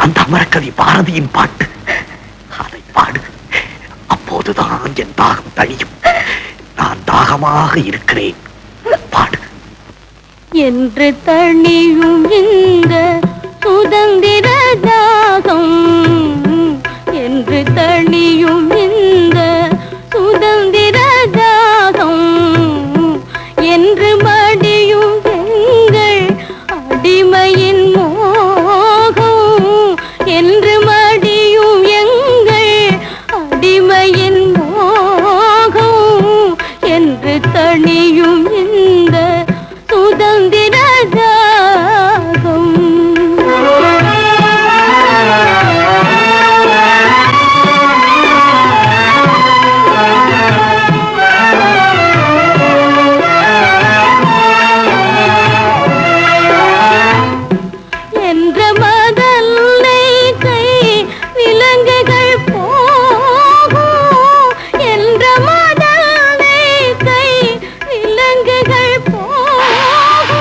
அந்த அமரக்கவி பாரதியின் பாட்டு. அதை பாடு, அப்போதுதான் என் தாகம் தணியும். நான் தாகமாக இருக்கிறேன், பாடு. என்று தணியும் இந்த சுதந்திர தாகம், என்று தணியும் இந்த சுதந்திர தாகம், என்று மடியும் எங்கள் அடிமையின் மோகம், என்று மடியும் எங்கள் அடிமையின் மோகம், என்று தணியும் இந்த சுதந்திர தாகம். என்ற மதல்லை கை விலங்குகள் போகும், என்ற மதல்லை கை விலங்குகள் போகும்,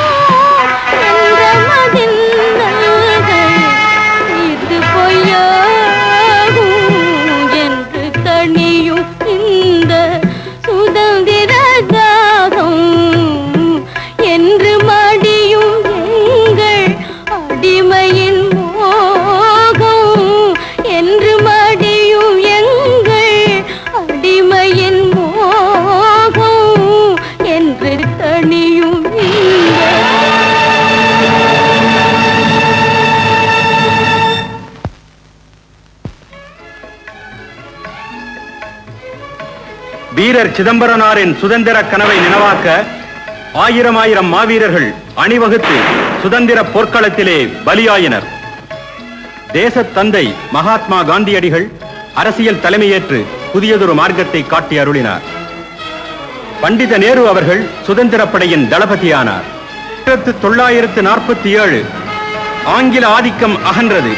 என்ற மதில்கள் இது பொய்யாகும், என்று தணியும் இந்த சுதந்திர தாகம், என்று மடியும் எங்கள் அடிமையின் மோகம், என்று மடியும் எங்கள் அடிமையின் மோகம், என்று தணியும் வீரர் சிதம்பரனாரின் சுதந்திர கனவை நினைவாக்க ஆயிரம் ஆயிரம் மாவீரர்கள் அணிவகுத்து சுதந்திர போர்க்களத்திலே பலியாயினர். தேசத் தந்தை மகாத்மா காந்தியடிகள் அரசியல் தலைமையேற்று புதியதொரு மார்க்கத்தை காட்டி அருளினார். பண்டித நேரு அவர்கள் சுதந்திரப்படையின் தளபதியானார். 1947 ஆங்கில ஆதிக்கம் அகன்றது.